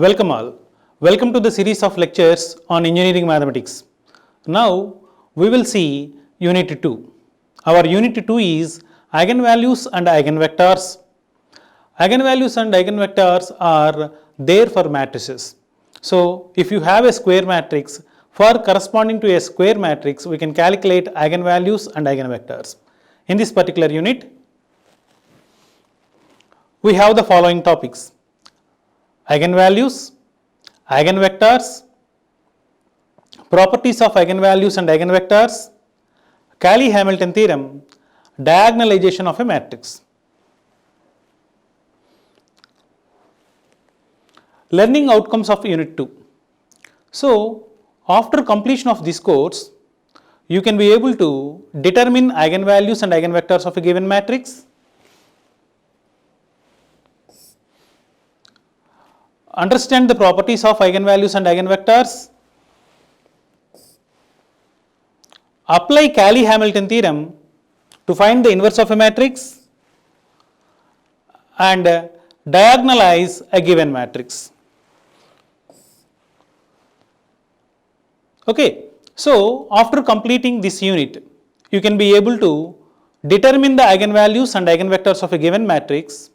Welcome all. Welcome to the series of lectures on engineering mathematics. Now we will see Unit 2. Our Unit 2 is eigenvalues and eigenvectors. Eigenvalues and eigenvectors are there for matrices. So if you have a square matrix, for corresponding to a square matrix, we can calculate eigenvalues and eigenvectors. In this particular unit, we have the following topics: eigenvalues, eigenvectors, properties of eigenvalues and eigenvectors, Cayley-Hamilton theorem, diagonalization of a matrix. Learning outcomes of Unit 2. So, after completion of this course, you can be able to determine eigenvalues and eigenvectors of a given matrix, understand the properties of eigenvalues and eigenvectors, apply Cayley-Hamilton theorem to find the inverse of a matrix, and diagonalize a given matrix. Okay, so after completing this unit, you can be able to determine the eigenvalues and eigenvectors of a given matrix.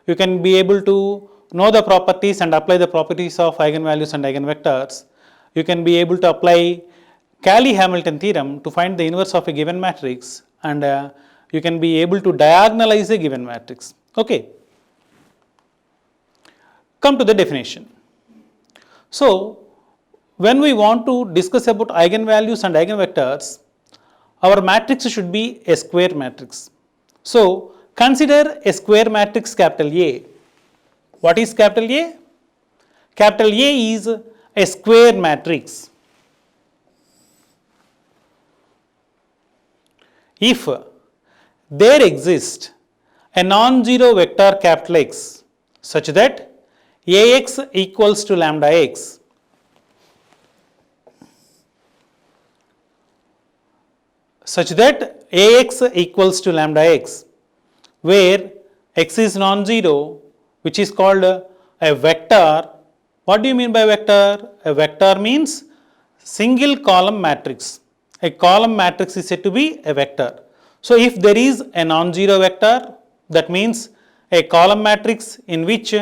You can be able to know the properties and apply the properties of eigenvalues and eigenvectors. You can be able to apply Cayley-Hamilton theorem to find the inverse of a given matrix, and you can be able to diagonalize a given matrix. Okay. Come to the definition. So, when we want to discuss about eigenvalues and eigenvectors, our matrix should be a square matrix. So, consider a square matrix capital A. What is capital A? Capital A is a square matrix. If there exists a non-zero vector capital X such that Ax equals to lambda x, where x is non-zero, which is called a vector. What do you mean by vector? A vector means single column matrix. A column matrix is said to be a vector. So if there is a non-zero vector, that means a column matrix in which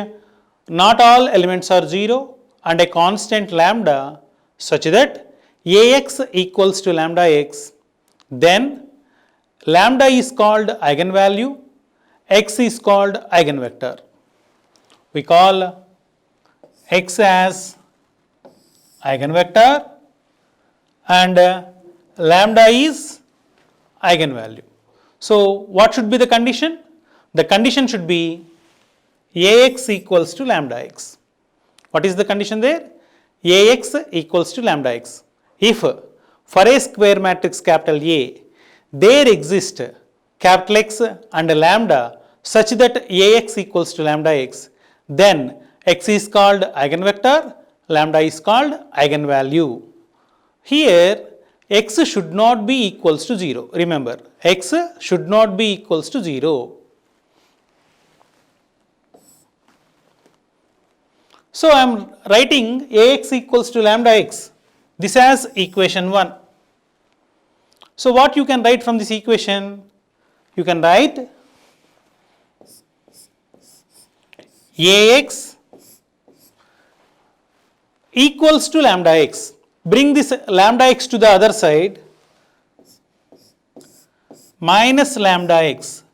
not all elements are 0 and a constant lambda such that Ax equals to lambda x, then lambda is called eigenvalue, x is called eigenvector. We call x as eigenvector and lambda is eigenvalue. So what should be the condition? The condition should be Ax equals to lambda x. What is the condition there? Ax equals to lambda x. If for a square matrix capital A, there exist capital X and lambda such that Ax equals to lambda x, then x is called eigenvector, lambda is called eigenvalue. Here x should not be equals to 0. Remember, x should not be equals to 0. So I am writing Ax equals to lambda x. This as equation 1. So what you can write from this equation? You can write Ax equals to lambda x. Bring this lambda x to the other side, minus lambda x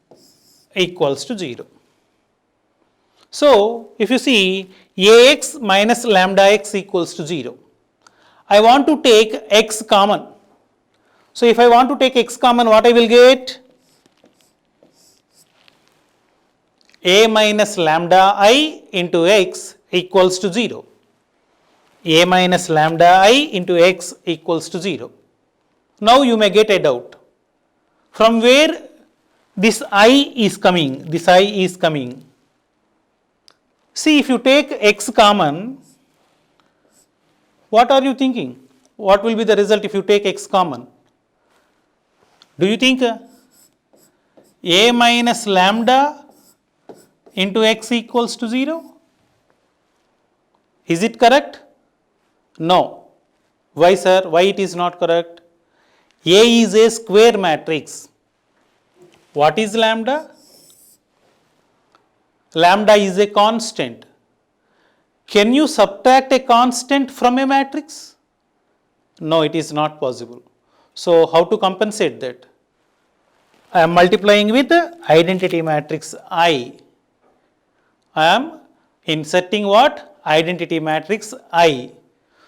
equals to 0. So if you see Ax minus lambda x equals to 0, I want to take x common. So if I want to take x common, what I will get? A minus lambda I into x equals to 0. A minus lambda I into x equals to 0. Now you may get a doubt. From where this I is coming? This I is coming. See, if you take x common, what are you thinking? What will be the result if you take x common? Do you think a minus lambda into x equals to 0? Is it correct? No. Why, sir? Why it is not correct? A is a square matrix. What is lambda? Lambda is a constant. Can you subtract a constant from a matrix? No, it is not possible. So, how to compensate that? I am multiplying with identity matrix I. I am inserting what? Identity matrix I.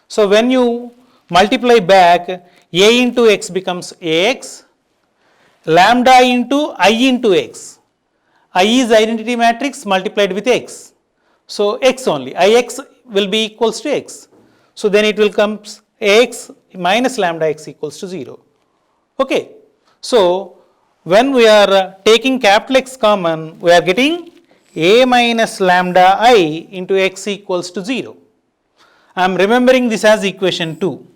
So, when you multiply back, A into x becomes Ax, lambda into I into x. I is identity matrix multiplied with x. So, x only, Ix will be equals to x. So, then it will come Ax minus lambda x equals to 0. Okay. So, when we are taking capital X common, we are getting a minus lambda I into x equals to 0. I am remembering this as equation 2.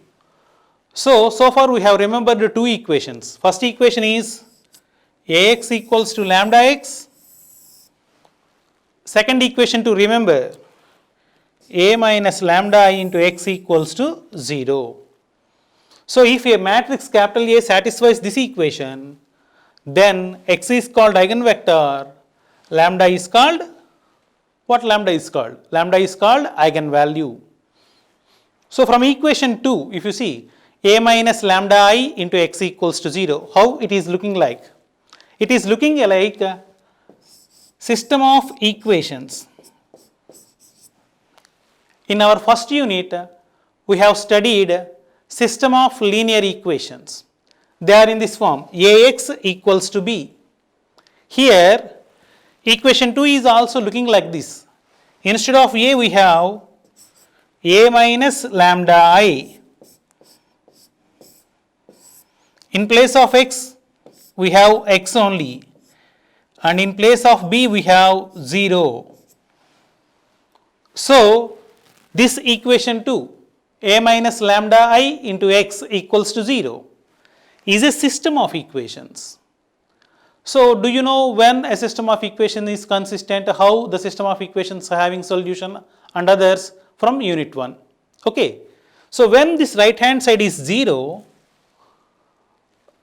So far we have remembered the two equations. First equation is Ax equals to lambda x. Second equation to remember, a minus lambda I into x equals to 0. So if a matrix capital A satisfies this equation, then x is called eigenvector, lambda is called, what lambda is called? Lambda is called eigenvalue. So from equation 2, if you see, a minus lambda I into x equals to 0, how it is looking like? It is looking like a system of equations. In our first unit, we have studied system of linear equations. They are in this form, Ax equals to b. Here, equation 2 is also looking like this. Instead of a, we have a minus lambda I. In place of x, we have x only. And in place of b, we have 0. So, this equation 2, a minus lambda I into x equals to 0, is a system of equations. So, do you know when a system of equation is consistent, how the system of equations are having solution and others from unit 1? Okay. So, when this right hand side is 0,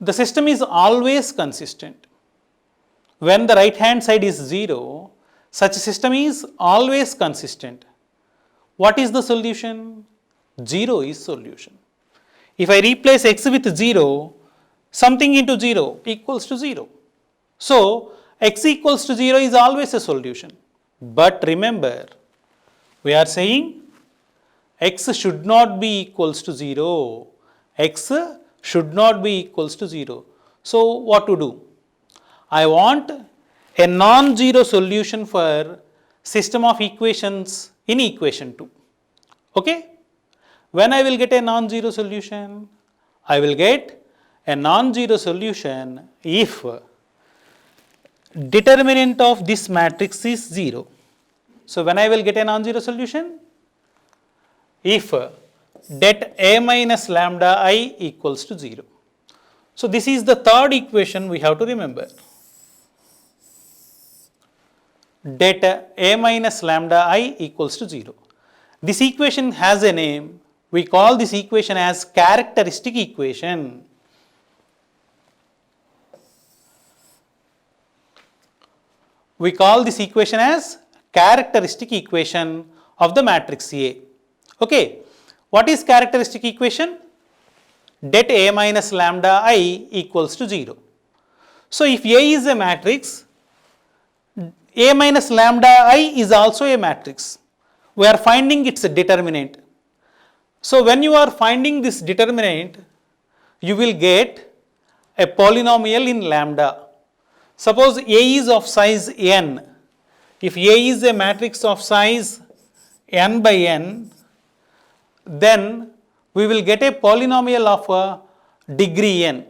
the system is always consistent. When the right hand side is 0, such a system is always consistent. What is the solution? 0 is solution. If I replace x with 0, something into 0 equals to 0. So, x equals to 0 is always a solution. But remember, we are saying x should not be equals to 0. X should not be equals to 0. So, what to do? I want a non-zero solution for system of equations in equation 2. Okay? When I will get a non-zero solution? I will get a non-zero solution if determinant of this matrix is 0. So, when I will get a non-zero solution? If det a minus lambda I equals to 0. So, this is the third equation we have to remember. Det a minus lambda I equals to 0. This equation has a name. We call this equation as characteristic equation. We call this equation as characteristic equation of the matrix A. Okay. What is characteristic equation? Det A minus lambda I equals to 0. So, if A is a matrix, A minus lambda I is also a matrix. We are finding its determinant. So, when you are finding this determinant, you will get a polynomial in lambda. Suppose A is of size n. If A is a matrix of size n by n, then we will get a polynomial of degree n.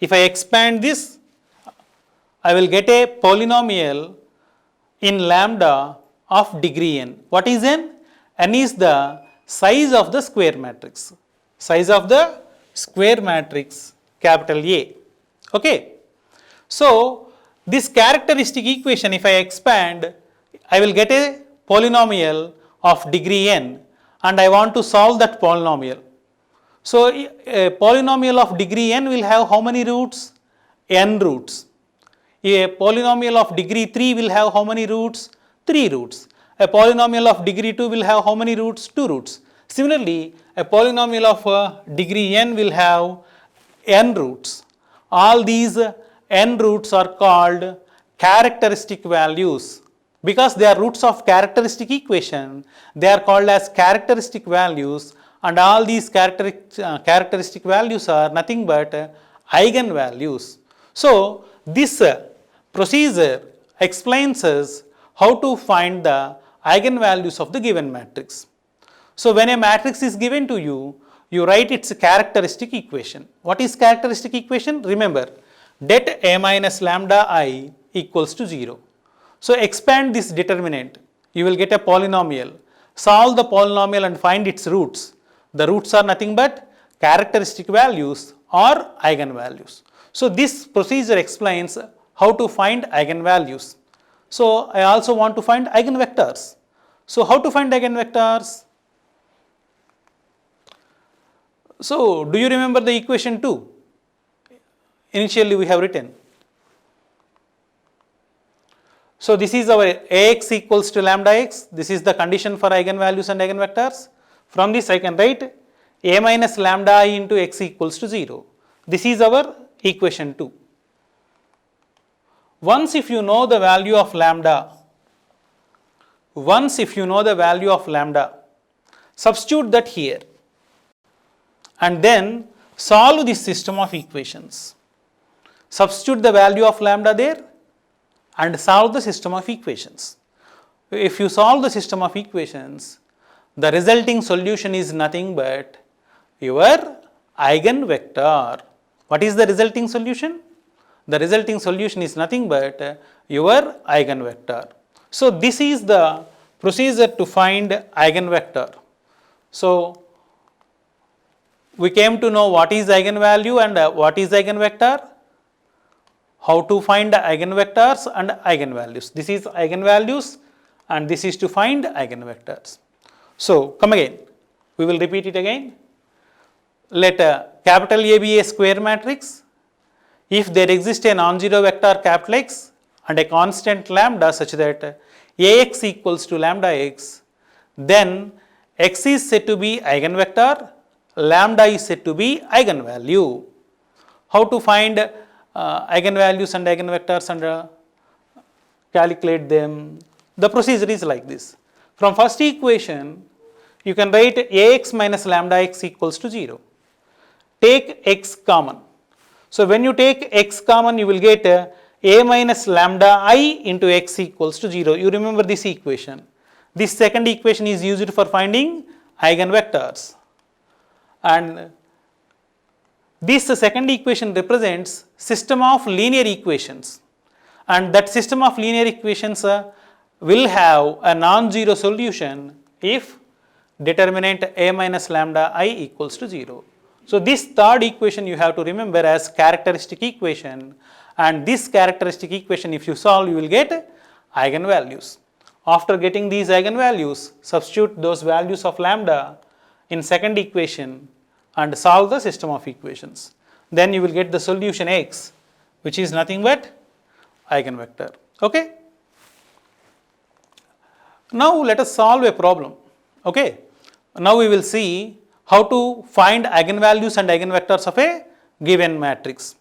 If I expand this, I will get a polynomial in lambda of degree n. What is n? N is the size of the square matrix. Size of the square matrix capital A. Okay. So, this characteristic equation, if I expand, I will get a polynomial of degree n. and I want to solve that polynomial. So a polynomial of degree n will have how many roots? N roots. A polynomial of degree 3 will have how many roots? 3 roots. A polynomial of degree 2 will have how many roots? 2 roots. Similarly, a polynomial of degree n will have n roots. All these n roots are called characteristic values. Because they are roots of characteristic equation, they are called as characteristic values, and all these characteristic values are nothing but eigenvalues. So, this procedure explains us how to find the eigenvalues of the given matrix. So, when a matrix is given to you, you write its characteristic equation. What is characteristic equation? Remember, det A minus lambda I equals to 0. So, expand this determinant, you will get a polynomial. Solve the polynomial and find its roots. The roots are nothing but characteristic values or eigenvalues. So, this procedure explains how to find eigenvalues. So, I also want to find eigenvectors. So, how to find eigenvectors? So, do you remember the equation 2? Initially we have written. So, this is our Ax equals to lambda x. This is the condition for eigenvalues and eigenvectors. From this I can write A minus lambda I into x equals to 0. This is our equation 2. Once if you know the value of lambda, substitute that here and then solve this system of equations. Substitute the value of lambda there and solve the system of equations. If you solve the system of equations, the resulting solution is nothing but your eigenvector. What is the resulting solution? The resulting solution is nothing but your eigenvector. So, this is the procedure to find eigenvector. So, we came to know what is eigenvalue and what is eigenvector, how to find eigenvectors and eigenvalues. This is eigenvalues and this is to find eigenvectors. So, come again, we will repeat it again. Let capital A be a square matrix. If there exists a non-zero vector capital X and a constant lambda such that Ax equals to lambda x, then x is said to be eigenvector, lambda is said to be eigenvalue. How to find eigenvalues and eigenvectors and calculate them? The procedure is like this. From first equation, you can write Ax minus lambda x equals to 0. Take x common. So, when you take x common, you will get a minus lambda I into x equals to 0. You remember this equation. This second equation is used for finding eigenvectors. And this second equation represents system of linear equations. And that system of linear equations will have a non-zero solution if determinant a minus lambda I equals to 0. So, this third equation you have to remember as characteristic equation, and this characteristic equation if you solve you will get eigenvalues. After getting these eigenvalues, substitute those values of lambda in second equation and solve the system of equations. Then you will get the solution x, which is nothing but eigenvector. Okay? Now let us solve a problem. Okay? Now we will see how to find eigenvalues and eigenvectors of a given matrix.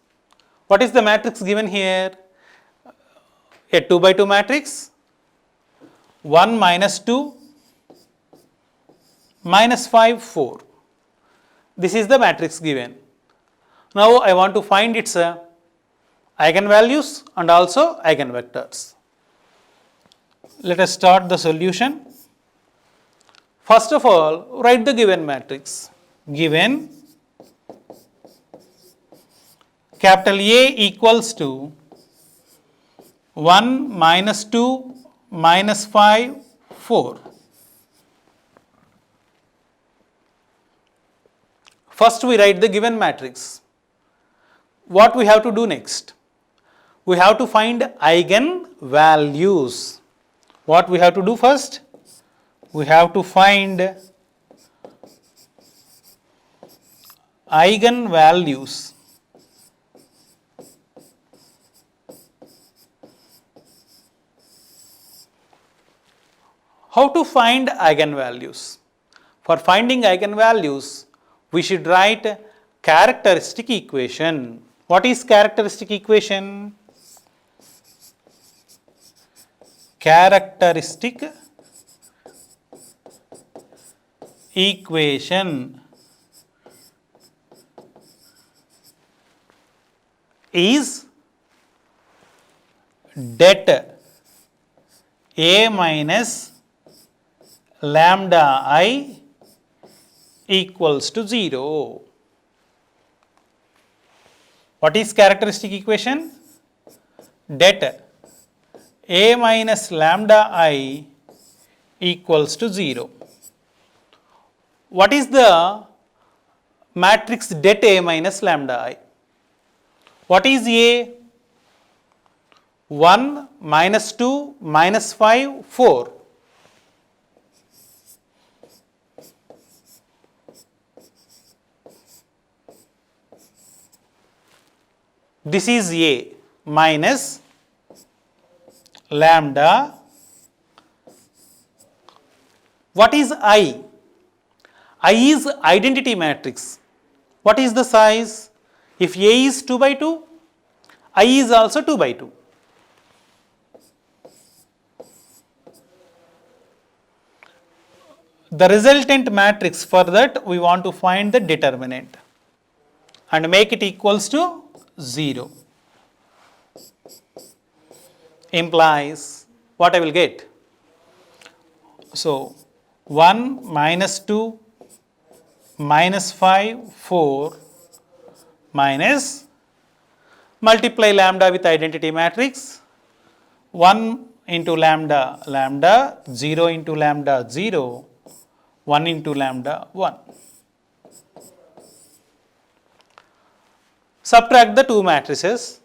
What is the matrix given here? A 2 by 2 matrix, 1 minus 2 minus 5 4. This is the matrix given. Now I want to find its eigenvalues and also eigenvectors. Let us start the solution. First of all, write the given matrix. Given capital A equals to 1 minus 2 minus 5 4. First we write the given matrix. What we have to do next? We have to find eigenvalues. What we have to do first? We have to find eigenvalues. How to find eigenvalues? For finding eigenvalues, we should write characteristic equation. What is characteristic equation? Characteristic equation is det A minus lambda I equals to 0. What is characteristic equation? Det A minus lambda I equals to 0. What is the matrix det A minus lambda I? What is A? 1, minus 2, minus 5, 4. This is A minus lambda. What is I? I is identity matrix. What is the size? If A is 2 by 2, I is also 2 by 2. The resultant matrix, for that we want to find the determinant and make it equals to 0. Implies what I will get? So 1, minus 2, minus 5, 4, minus, multiply lambda with identity matrix, 1 into lambda, lambda, 0 into lambda, 0, 1 into lambda, 1. Subtract the two matrices.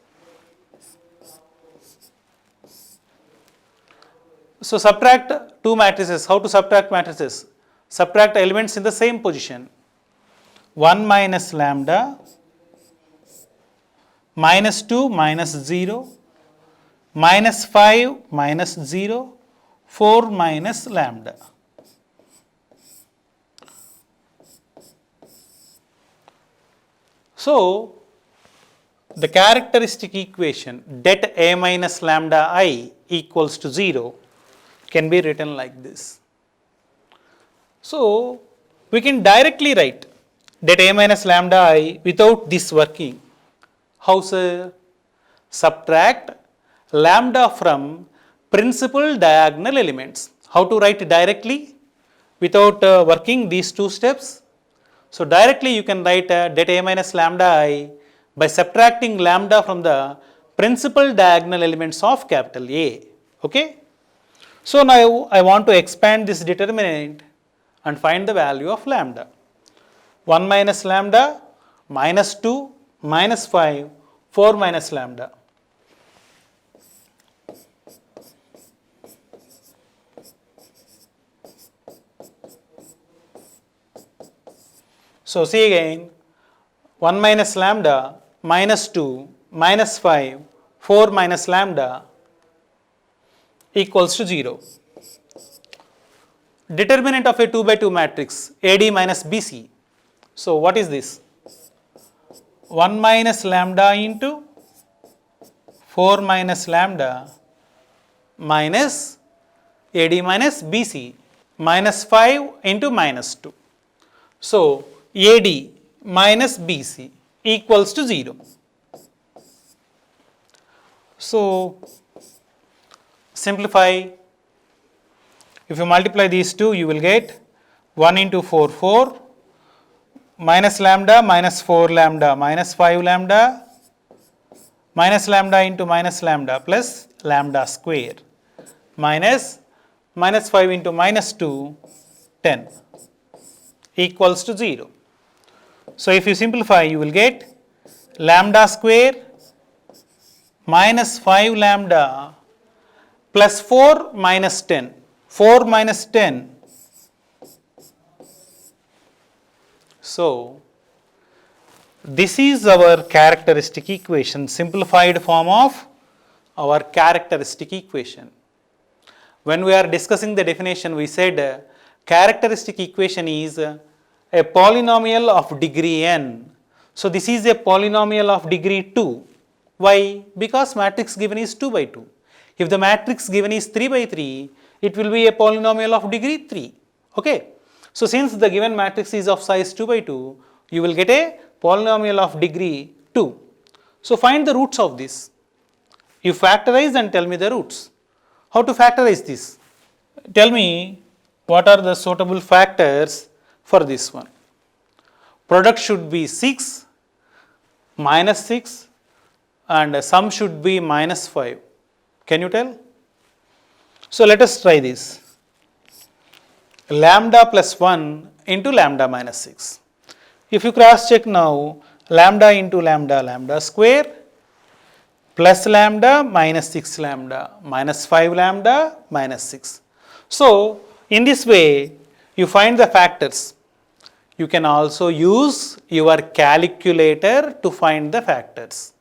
So subtract two matrices. How to subtract matrices? Subtract elements in the same position. 1 minus lambda, minus 2 minus 0, minus 5 minus 0, 4 minus lambda. So the characteristic equation det A minus lambda I equals to 0 can be written like this. So we can directly write det A minus lambda I without this working. How, sir? Subtract lambda from principal diagonal elements. How to write directly without working these two steps? So directly you can write det A minus lambda I by subtracting lambda from the principal diagonal elements of capital A. Okay? So now I want to expand this determinant and find the value of lambda. 1 minus lambda, minus 2, minus 5, 4 minus lambda. So see again, 1 minus lambda, minus 2, minus 5, 4 minus lambda equals to 0. Determinant of a 2 by 2 matrix, AD minus BC. So what is this? 1 minus lambda into 4 minus lambda minus AD minus BC, minus 5 into minus 2. So AD minus BC equals to 0. So simplify. If you multiply these two, you will get 1 into 4, 4, minus lambda, minus 4 lambda, minus 5 lambda, minus lambda into minus lambda plus lambda square, minus 5 into minus 2, 10 equals to 0. So if you simplify, you will get lambda square minus 5 lambda plus 4 minus 10. 4 minus 10. So This is our characteristic equation, simplified form of our characteristic equation. When we are discussing the definition, we said characteristic equation is a polynomial of degree n. So this is a polynomial of degree 2. Why? Because matrix given is 2 by 2. If the matrix given is 3 by 3, it will be a polynomial of degree 3. Okay. So since the given matrix is of size 2 by 2, you will get a polynomial of degree 2. So find the roots of this. You factorize and tell me the roots. How to factorize this? Tell me what are the suitable factors for this one. Product should be 6, minus 6, and sum should be minus 5. Can you tell? So let us try this. Lambda plus 1 into lambda minus 6. If you cross check now, lambda into lambda, lambda square, plus lambda minus 6 lambda, minus 5 lambda minus 6. So in this way you find the factors. You can also use your calculator to find the factors.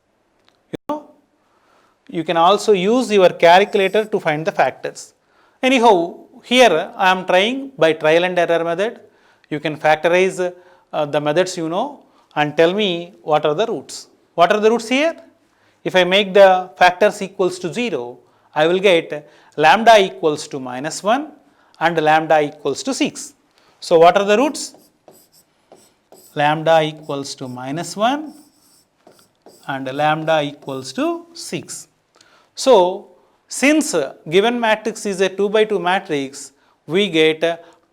You can also use your calculator to find the factors. Anyhow, here I am trying by trial and error method. You can factorize the methods you know and tell me what are the roots. What are the roots here? If I make the factors equals to 0, I will get lambda equals to minus 1 and lambda equals to 6. So what are the roots? Lambda equals to minus 1 and lambda equals to 6. So since given matrix is a 2 by 2 matrix, we get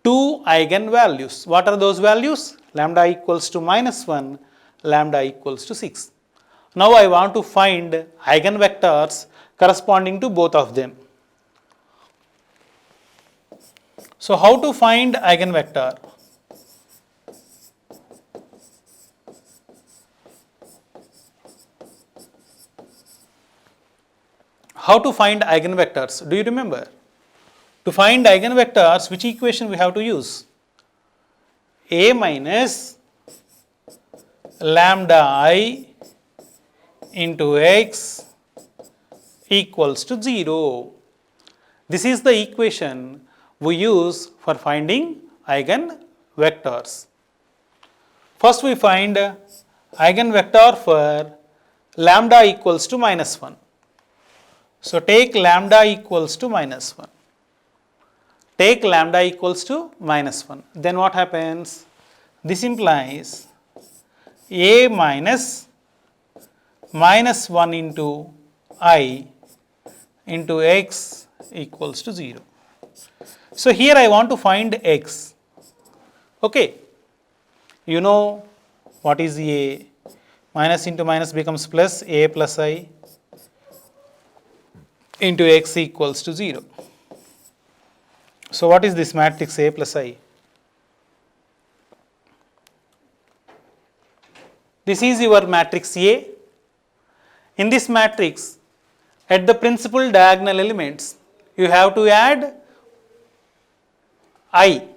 2 eigenvalues. What are those values? Lambda equals to minus 1, lambda equals to 6. Now I want to find eigenvectors corresponding to both of them. So how to find eigenvector? How to find eigenvectors? Do you remember? To find eigenvectors, which equation we have to use? A minus lambda I into x equals to 0. This is the equation we use for finding eigenvectors. First we find eigenvector for lambda equals to minus 1. So take lambda equals to minus 1. Take lambda equals to minus 1. Then what happens? This implies A minus 1 into I into x equals to 0. So here I want to find x. Okay. You know what is A? Minus into minus becomes plus, A plus I into x equals to 0. So what is this matrix A plus I? This is your matrix A. In this matrix, at the principal diagonal elements, you have to add I.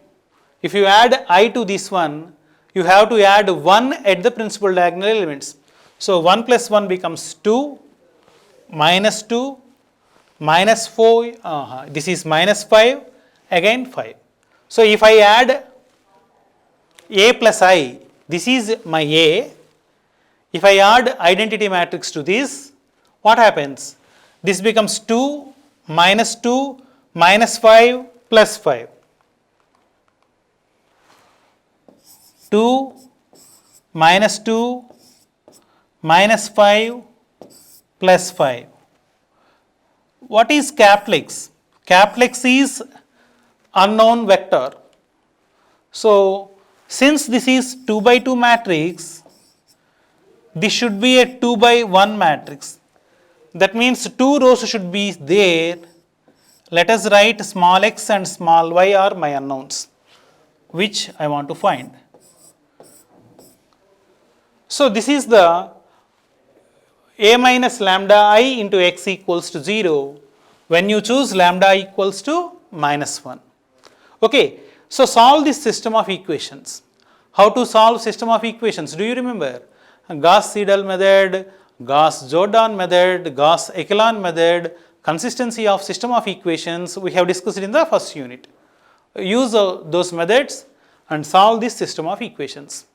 If you add I to this one, you have to add 1 at the principal diagonal elements. So 1 plus 1 becomes 2, minus 2, minus 4, this is minus 5, again 5. So if I add A plus I, this is my A. If I add identity matrix to this, what happens? This becomes 2, minus 5, plus 5. 2, minus 2, minus 5, plus 5. What is capital X? Capital X is unknown vector. So since this is 2 by 2 matrix, this should be a 2 by 1 matrix. That means 2 rows should be there. Let us write small x and small y are my unknowns, which I want to find. So this is the A minus lambda I into x equals to 0 when you choose lambda equals to minus 1. Okay, so solve this system of equations. How to solve system of equations? Do you remember? Gauss-Seidel method, Gauss-Jordan method, Gauss-Echelon method, consistency of system of equations we have discussed in the first unit. Use those methods and solve this system of equations.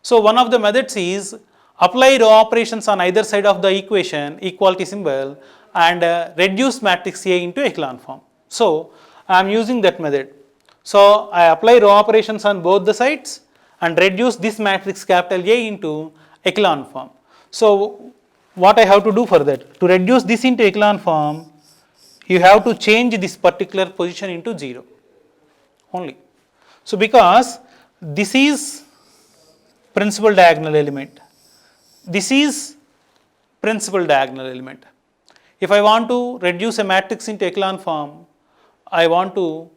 So one of the methods is apply row operations on either side of the equation, equality symbol, and reduce matrix A into echelon form. So I am using that method. So I apply row operations on both the sides and reduce this matrix capital A into echelon form. So what I have to do for that? To reduce this into echelon form, you have to change this particular position into 0 only. So because this is principal diagonal element, this is principal diagonal element. If I want to reduce a matrix into echelon form, I want to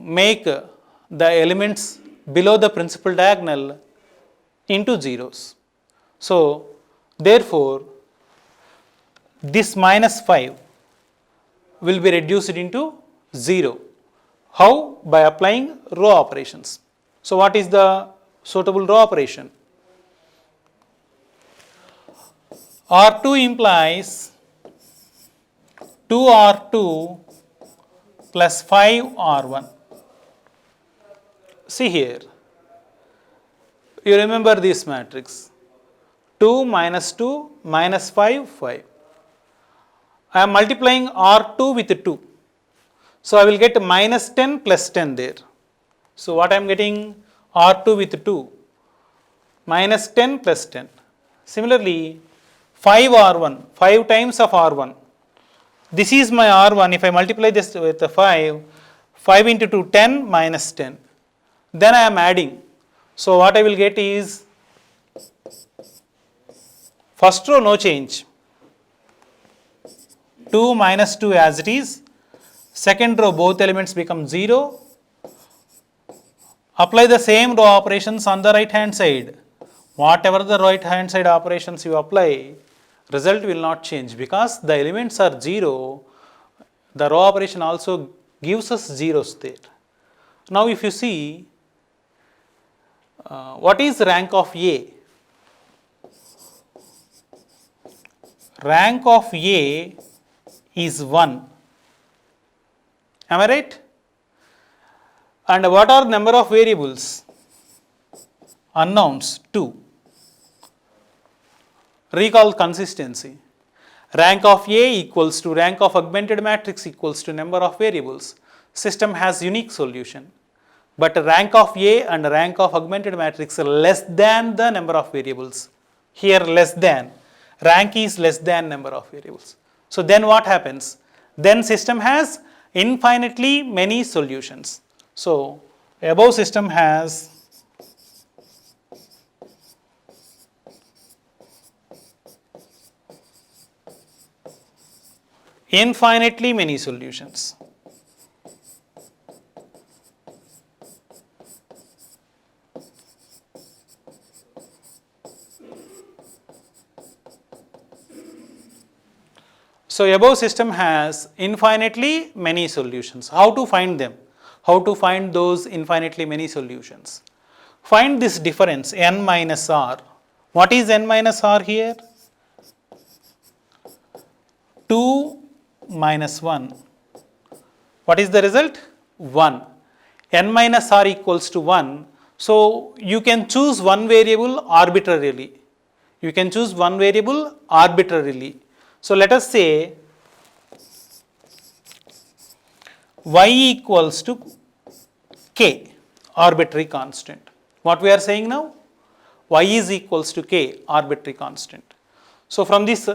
make the elements below the principal diagonal into zeros. So therefore, this minus 5 will be reduced into 0. How? By applying row operations. So what is the suitable row operation? R2 implies 2R2 plus 5R1. See here, you remember this matrix, 2 minus 2 minus 5, 5. I am multiplying R2 with 2. So I will get minus 10 plus 10 there. So what I am getting? R2 with 2, minus 10 plus 10. Similarly, 5R1, 5 times of R1. This is my R1. If I multiply this with 5, 5 into 2, 10 minus 10. Then I am adding. So what I will get is, first row no change, 2 minus 2 as it is. Second row both elements become 0. Apply the same row operations on the right hand side. Whatever the right hand side operations you apply, result will not change because the elements are 0. The row operation also gives us zeros there. Now if you see, what is rank of A? Rank of A is 1. Am I right? And what are number of variables? Unknowns, 2. Recall consistency. Rank of A equals to rank of augmented matrix equals to number of variables. System has unique solution. But rank of A and rank of augmented matrix are less than the number of variables. Here less than. Rank is less than number of variables. So then what happens? Then system has infinitely many solutions. So above system has infinitely many solutions. So above system has infinitely many solutions. How to find them? How to find those infinitely many solutions? Find this difference n minus r. What is n minus r here? 2 minus 1. What is the result? 1. N minus r equals to 1. So you can choose one variable arbitrarily. You can choose one variable arbitrarily. So let us say y equals to k, arbitrary constant. What we are saying now? Y is equals to k, arbitrary constant. So from this,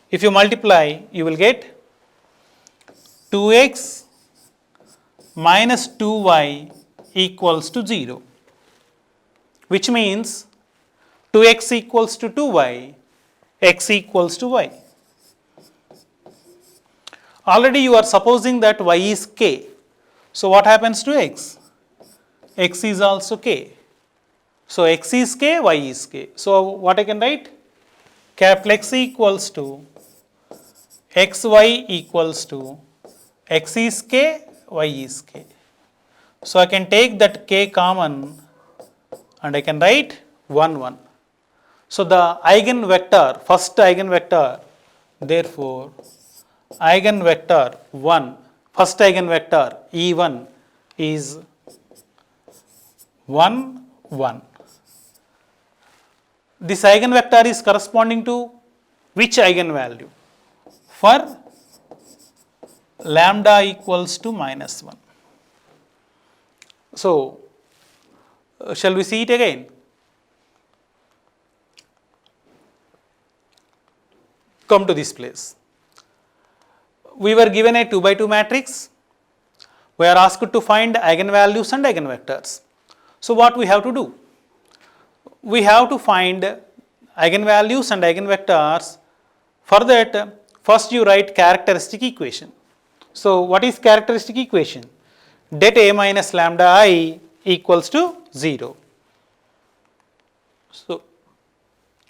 if you multiply, you will get 2x minus 2y equals to 0, which means 2x equals to 2y, x equals to y. Already you are supposing that y is k. So what happens to x? X is also k. So x is k, y is k. So what I can write? Capital X equals to xy equals to x is k, y is k. So I can take that k common and I can write 1, 1. So the eigenvector, first eigenvector, therefore eigenvector 1, first eigenvector E1 is 1, 1. This eigenvector is corresponding to which eigenvalue? For lambda equals to minus 1. So, shall we see it again? Come to this place. We were given a 2 by 2 matrix. We are asked to find eigenvalues and eigenvectors. So, what we have to do? We have to find eigenvalues and eigenvectors. For that, first you write characteristic equation. So, what is characteristic equation? Det A minus lambda I equals to 0.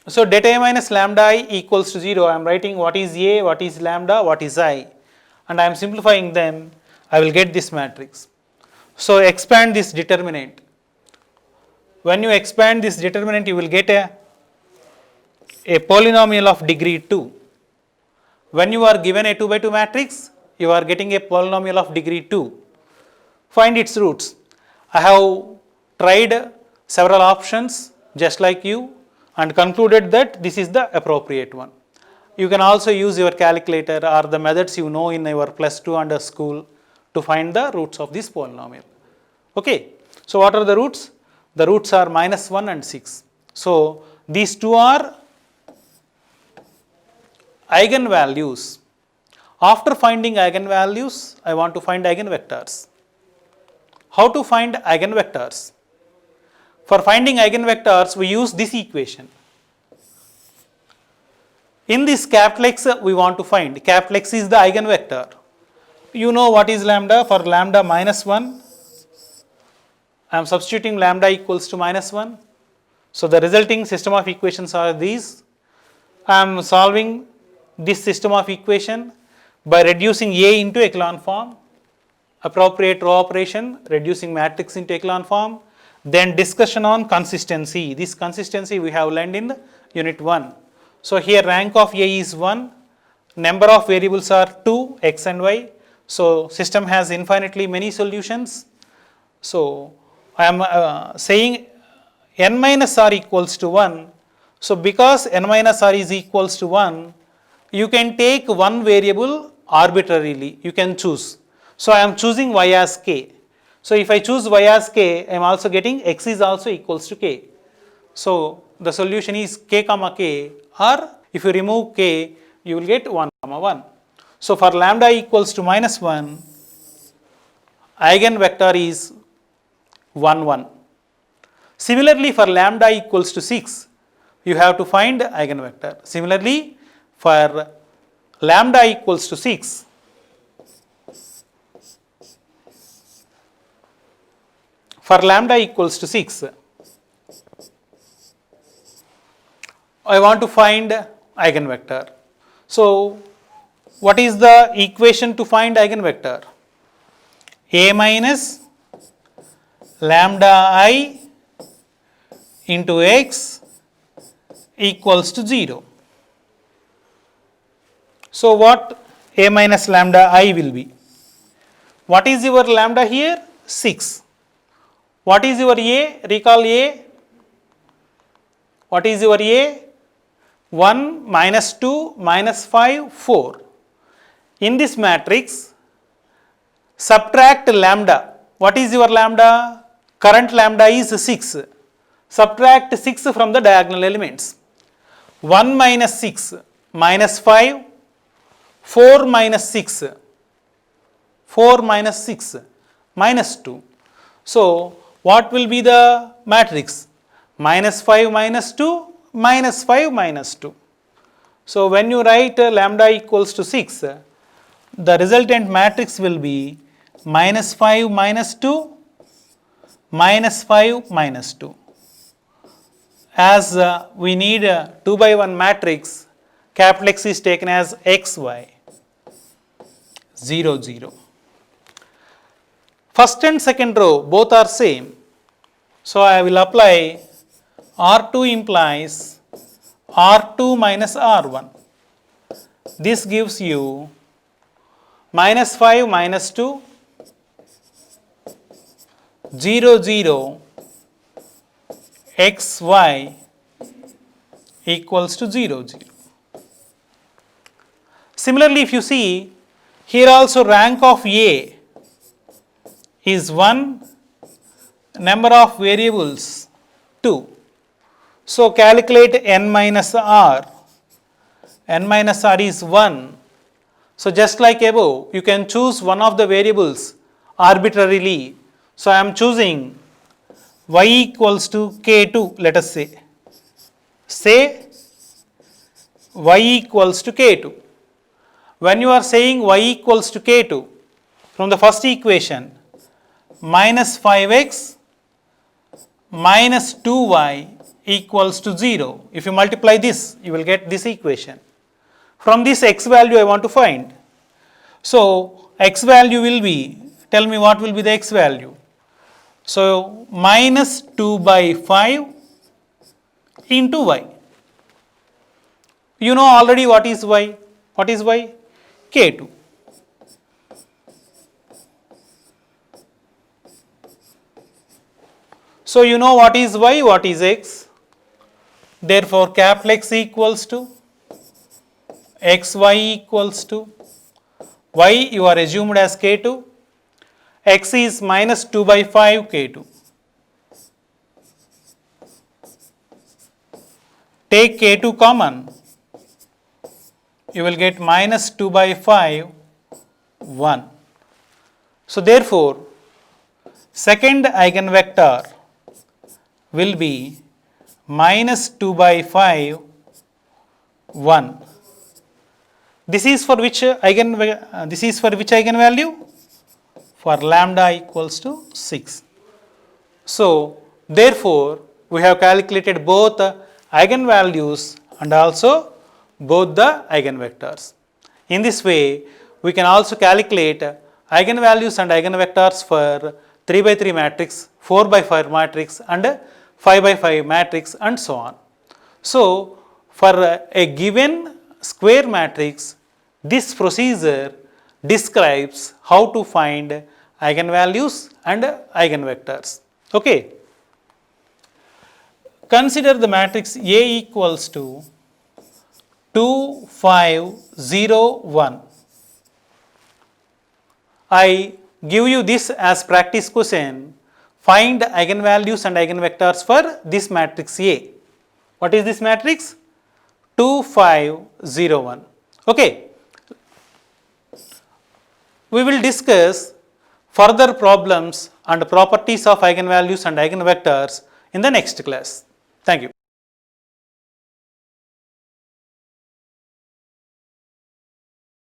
So det A minus lambda I equals to 0. I am writing what is A, what is lambda, what is I, and I am simplifying them. I will get this matrix. So expand this determinant. When you expand this determinant, you will get a polynomial of degree 2. When you are given a 2 by 2 matrix, you are getting a polynomial of degree 2. Find its roots. I have tried several options just like you and concluded that this is the appropriate one. You can also use your calculator or the methods you know in your plus 2 under school to find the roots of this polynomial. Okay. So what are the roots? The roots are minus 1 and 6. So these two are eigenvalues. After finding eigenvalues, I want to find eigenvectors. How to find eigenvectors? For finding eigenvectors, we use this equation. In this capital X, we want to find, capital X is the eigenvector. You know what is lambda? For lambda minus 1, I am substituting lambda equals to minus 1. So the resulting system of equations are these. I am solving this system of equation by reducing A into echelon form, appropriate row operation, reducing matrix into echelon form, then discussion on consistency. This consistency we have learned in unit 1. So here rank of A is 1, number of variables are 2, x and y. So system has infinitely many solutions. So I am saying n minus r equals to 1. So because n minus r is equals to 1, you can take one variable arbitrarily, you can choose. So I am choosing y as k. So if I choose y as k, I am also getting x is also equals to k. So the solution is k comma k, or if you remove k, you will get 1 comma 1. So for lambda equals to minus 1, eigenvector is 1 1. Similarly for lambda equals to 6, you have to find eigenvector. Similarly for lambda equals to 6, for lambda equals to 6, I want to find eigenvector. So what is the equation to find eigenvector? A minus lambda I into x equals to 0. So what A minus lambda I will be? What is your lambda here? 6. What is your A? Recall A. What is your A? 1, minus 2, minus 5, 4. In this matrix, subtract lambda. What is your lambda? Current lambda is 6. Subtract 6 from the diagonal elements. 1 minus 6, minus 5, 4 minus 6, 4 minus 6, minus 2. So what will be the matrix? Minus 5 minus 2, minus 5 minus 2. So when you write lambda equals to 6, the resultant matrix will be minus 5 minus 2, minus 5 minus 2. As we need a 2 by 1 matrix, capital X is taken as xy, 0 0. First and second row both are same. So I will apply R2 implies R2 minus R1. This gives you minus 5 minus 2, 0 0 xy equals to 0 0. Similarly, if you see here also rank of A is 1, number of variables 2. So calculate n minus r. N minus r is 1. So just like above, you can choose one of the variables arbitrarily. So I am choosing y equals to k2, let us say. Say y equals to k2. When you are saying y equals to k2, from the first equation, minus 5x minus 2y equals to 0. If you multiply this, you will get this equation. From this x value I want to find. So x value will be, tell me what will be the x value. So minus 2 by 5 into y. You know already what is y. What is y? K2. So you know what is y, what is x. Therefore capital X equals to xy equals to y you are assumed as k2, x is minus 2 by 5 k2. Take k2 common, you will get minus 2 by 5 1. So therefore second eigenvector will be minus 2 by 5 1. This is for which eigenvalue? For lambda equals to 6. So therefore we have calculated both eigenvalues and also both the eigenvectors. In this way we can also calculate eigenvalues and eigenvectors for 3 by 3 matrix, 4 by 5 matrix and 5 by 5 matrix and so on. So for a given square matrix, this procedure describes how to find eigenvalues and eigenvectors. Okay. Consider the matrix A equals to 2, 5, 0, 1. I give you this as practice question. Find eigenvalues and eigenvectors for this matrix A. What is this matrix? 2, 5, 0, 1. Okay. We will discuss further problems and properties of eigenvalues and eigenvectors in the next class. Thank you.